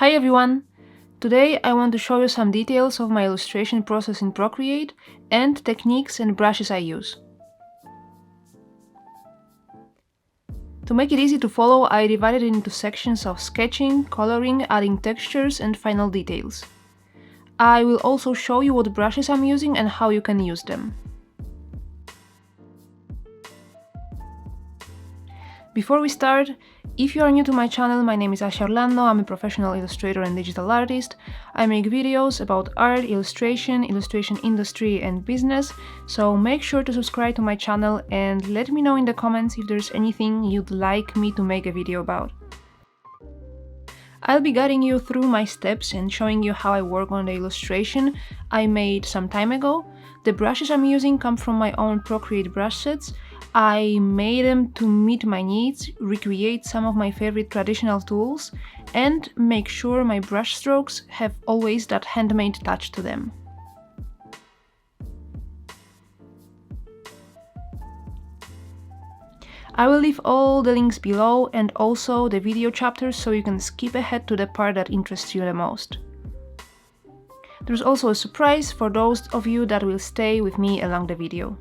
Hi everyone! Today I want to show you some details of my illustration process in Procreate and techniques and brushes I use. To make it easy to follow, I divided it into sections of sketching, coloring, adding textures and final details. I will also show you what brushes I'm using and how you can use them. Before we start, if you are new to my channel, my name is Asia Orlando, I'm a professional illustrator and digital artist. I make videos about art, illustration industry and business, so make sure to subscribe to my channel and let me know in the comments if there's anything you'd like me to make a video about. I'll be guiding you through my steps and showing you how I work on the illustration I made some time ago. The brushes I'm using come from my own Procreate brush sets. I made them to meet my needs, recreate some of my favorite traditional tools, and make sure my brush strokes have always that handmade touch to them. I will leave all the links below and also the video chapters so you can skip ahead to the part that interests you the most. There's also a surprise for those of you that will stay with me along the video.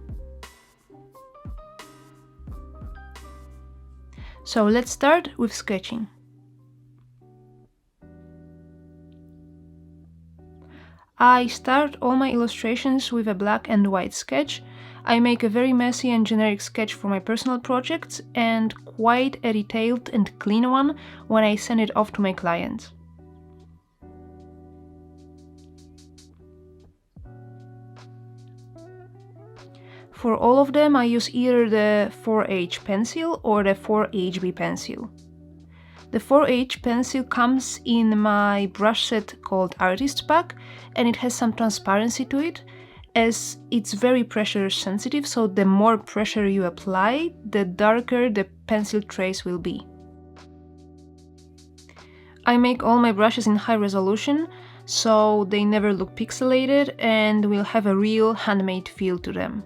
So let's start with sketching. I start all my illustrations with a black and white sketch. I make a very messy and generic sketch for my personal projects and quite a detailed and clean one when I send it off to my clients. For all of them, I use either the 4H pencil or the 4HB pencil. The 4H pencil comes in my brush set called Artist Pack, and it has some transparency to it, as it's very pressure sensitive, so the more pressure you apply, the darker the pencil trace will be. I make all my brushes in high resolution, so they never look pixelated and will have a real handmade feel to them.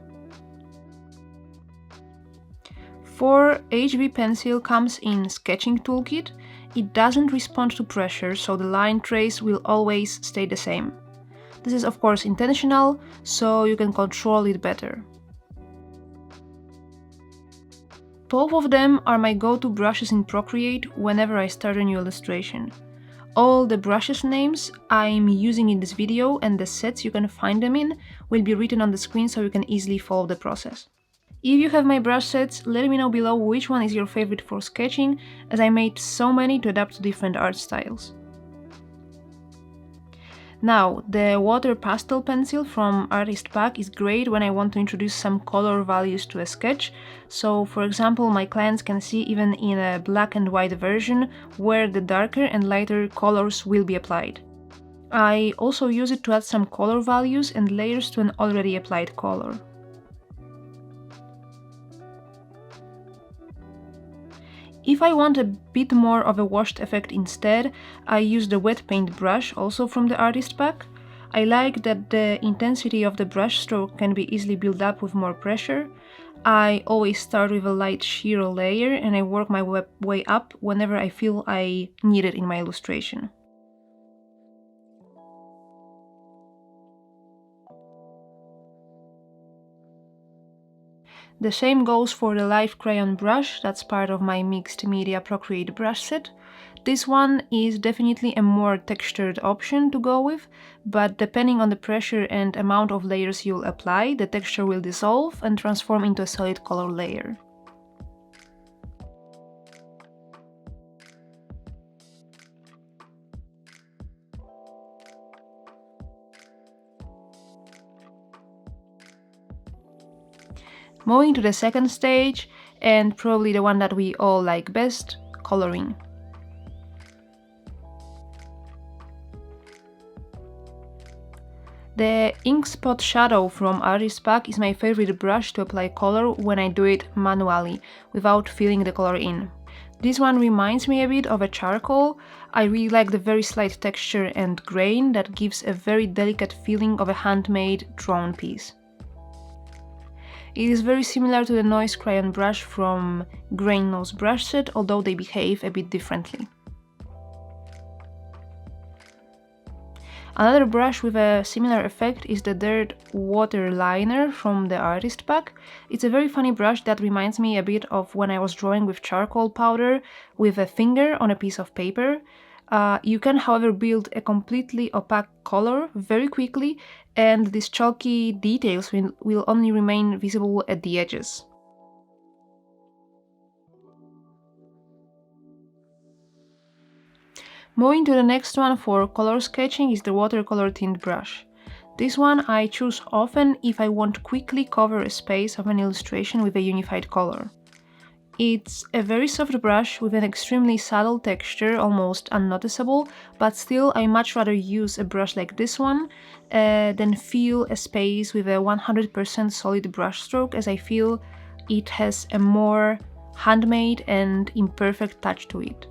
4HB pencil comes in sketching toolkit. It doesn't respond to pressure, so the line trace will always stay the same. This is of course intentional, so you can control it better. Both of them are my go-to brushes in Procreate whenever I start a new illustration. All the brushes names I'm using in this video and the sets you can find them in will be written on the screen so you can easily follow the process. If you have my brush sets, let me know below which one is your favorite for sketching, as I made so many to adapt to different art styles. Now, the water pastel pencil from Artist Pack is great when I want to introduce some color values to a sketch, so for example my clients can see even in a black and white version where the darker and lighter colors will be applied. I also use it to add some color values and layers to an already applied color. If I want a bit more of a washed effect instead, I use the wet paint brush, also from the Artist Pack. I like that the intensity of the brush stroke can be easily built up with more pressure. I always start with a light sheer layer and I work my way up whenever I feel I need it in my illustration. The same goes for the live crayon brush, that's part of my mixed media Procreate brush set. This one is definitely a more textured option to go with, but depending on the pressure and amount of layers you'll apply, the texture will dissolve and transform into a solid color layer. Moving to the second stage, and probably the one that we all like best, coloring. The Ink Spot Shadow from Artist Pack is my favorite brush to apply color when I do it manually, without filling the color in. This one reminds me a bit of a charcoal. I really like the very slight texture and grain that gives a very delicate feeling of a handmade drawn piece. It is very similar to the Noise Crayon brush from Grain Nose brush set, although they behave a bit differently. Another brush with a similar effect is the Dirt Water Liner from the Artist Pack. It's a very funny brush that reminds me a bit of when I was drawing with charcoal powder with a finger on a piece of paper. You can, however, build a completely opaque color very quickly, and these chalky details will only remain visible at the edges. Moving to the next one for color sketching is the watercolor tint brush. This one I choose often if I want to quickly cover a space of an illustration with a unified color. It's a very soft brush with an extremely subtle texture, almost unnoticeable, but still I much rather use a brush like this one than fill a space with a 100% solid brush stroke, as I feel it has a more handmade and imperfect touch to it.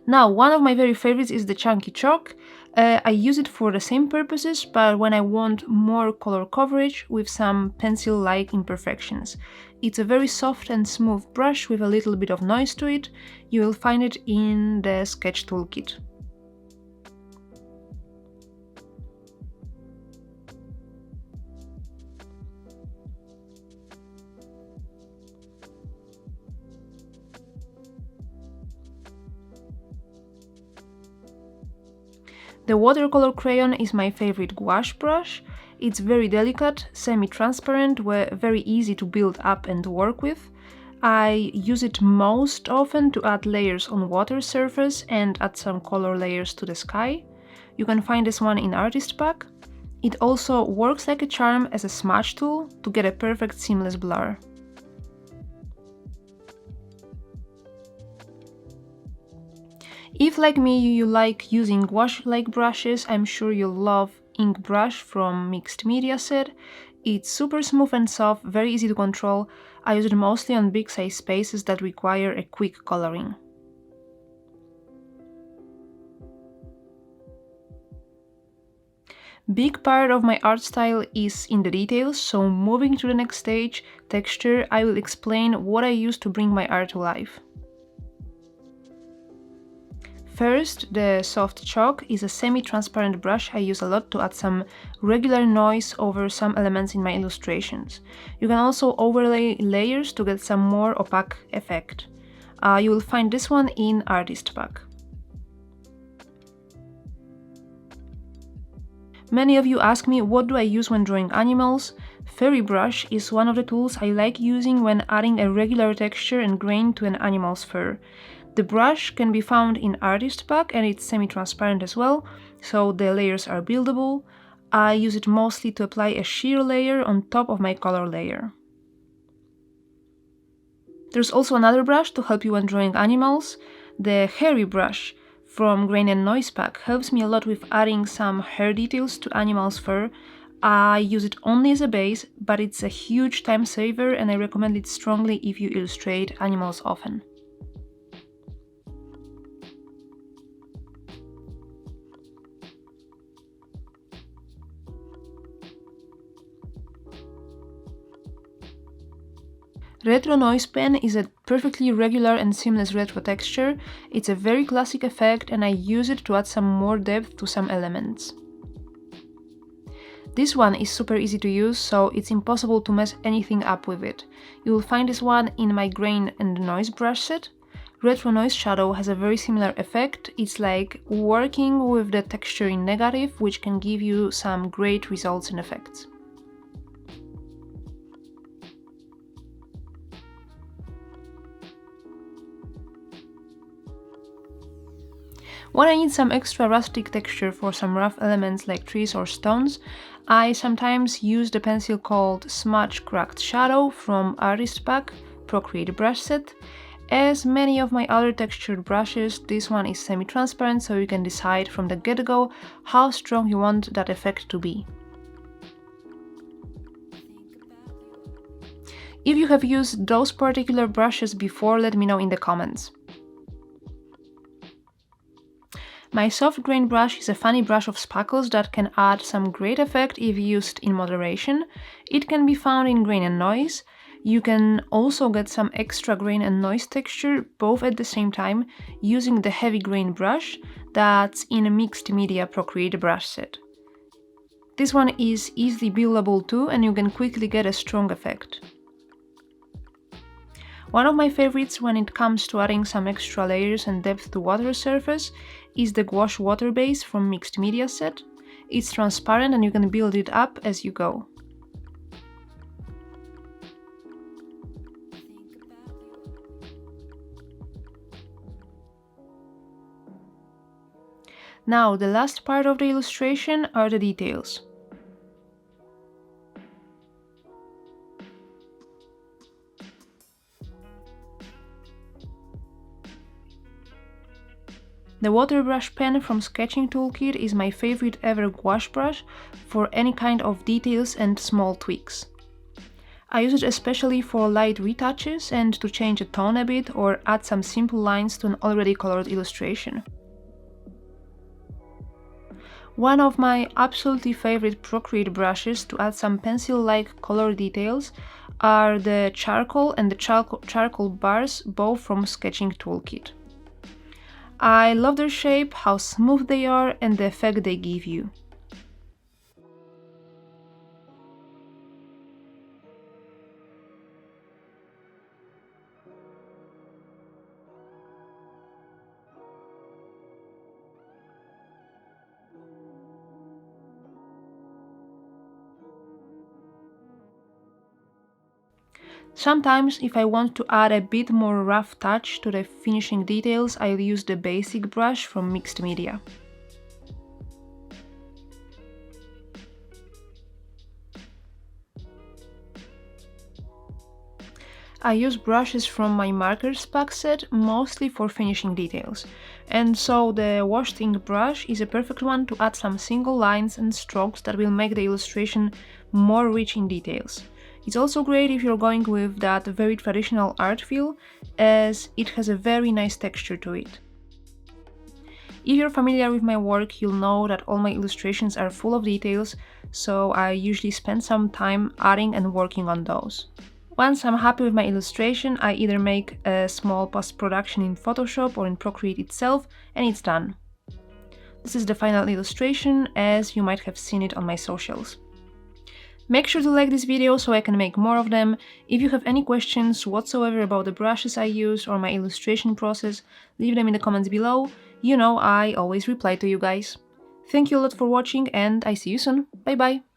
Now, one of my very favorites is the chunky chalk. I use it for the same purposes, but when I want more color coverage with some pencil-like imperfections. It's a very soft and smooth brush with a little bit of noise to it. You will find it in the sketch toolkit. The watercolor crayon is my favorite gouache brush. It's very delicate, semi-transparent, very easy to build up and work with. I use it most often to add layers on water surface and add some color layers to the sky. You can find this one in Artist Pack. It also works like a charm as a smudge tool to get a perfect seamless blur. If, like me, you like using gouache-like brushes, I'm sure you'll love Ink Brush from Mixed Media Set. It's super smooth and soft, very easy to control. I use it mostly on big size spaces that require a quick coloring. Big part of my art style is in the details, so moving to the next stage, texture, I will explain what I use to bring my art to life. First, the soft chalk is a semi-transparent brush I use a lot to add some regular noise over some elements in my illustrations. You can also overlay layers to get some more opaque effect. You will find this one in Artist Pack. Many of you ask me what do I use when drawing animals. Fairy brush is one of the tools I like using when adding a regular texture and grain to an animal's fur. The brush can be found in Artist Pack and it's semi-transparent as well, so the layers are buildable. I use it mostly to apply a sheer layer on top of my color layer. There's also another brush to help you when drawing animals. The hairy brush from Grain and Noise Pack helps me a lot with adding some hair details to animals' fur. I use it only as a base, but it's a huge time saver and I recommend it strongly if you illustrate animals often. Retro Noise Pen is a perfectly regular and seamless retro texture. It's a very classic effect and I use it to add some more depth to some elements. This one is super easy to use, so it's impossible to mess anything up with it. You will find this one in my Grain and Noise brush set. Retro Noise Shadow has a very similar effect. It's like working with the texture in negative, which can give you some great results and effects. When I need some extra rustic texture for some rough elements like trees or stones, I sometimes use the pencil called Smudge Cracked Shadow from Artist Pack, Procreate Brush set. As many of my other textured brushes, this one is semi-transparent, so you can decide from the get-go how strong you want that effect to be. If you have used those particular brushes before, let me know in the comments. My soft grain brush is a funny brush of spackles that can add some great effect if used in moderation. It can be found in grain and noise. You can also get some extra grain and noise texture both at the same time using the heavy grain brush that's in a mixed media Procreate Brush set. This one is easily buildable too, and you can quickly get a strong effect. One of my favorites when it comes to adding some extra layers and depth to water surface is the Gouache water base from Mixed Media set. It's transparent and you can build it up as you go. Now, the last part of the illustration are the details. The water brush pen from Sketching Toolkit is my favorite ever gouache brush for any kind of details and small tweaks. I use it especially for light retouches and to change the tone a bit or add some simple lines to an already colored illustration. One of my absolutely favorite Procreate brushes to add some pencil-like color details are the charcoal and the charcoal bars, both from Sketching Toolkit. I love their shape, how smooth they are, and the effect they give you. Sometimes, if I want to add a bit more rough touch to the finishing details, I'll use the basic brush from Mixed Media. I use brushes from my markers pack set mostly for finishing details, and so the washed ink brush is a perfect one to add some single lines and strokes that will make the illustration more rich in details. It's also great if you're going with that very traditional art feel, as it has a very nice texture to it. If you're familiar with my work, you'll know that all my illustrations are full of details, so I usually spend some time adding and working on those. Once I'm happy with my illustration, I either make a small post-production in Photoshop or in Procreate itself, and it's done. This is the final illustration, as you might have seen it on my socials. Make sure to like this video so I can make more of them. If you have any questions whatsoever about the brushes I use or my illustration process, leave them in the comments below. You know I always reply to you guys. Thank you a lot for watching and I see you soon. Bye bye!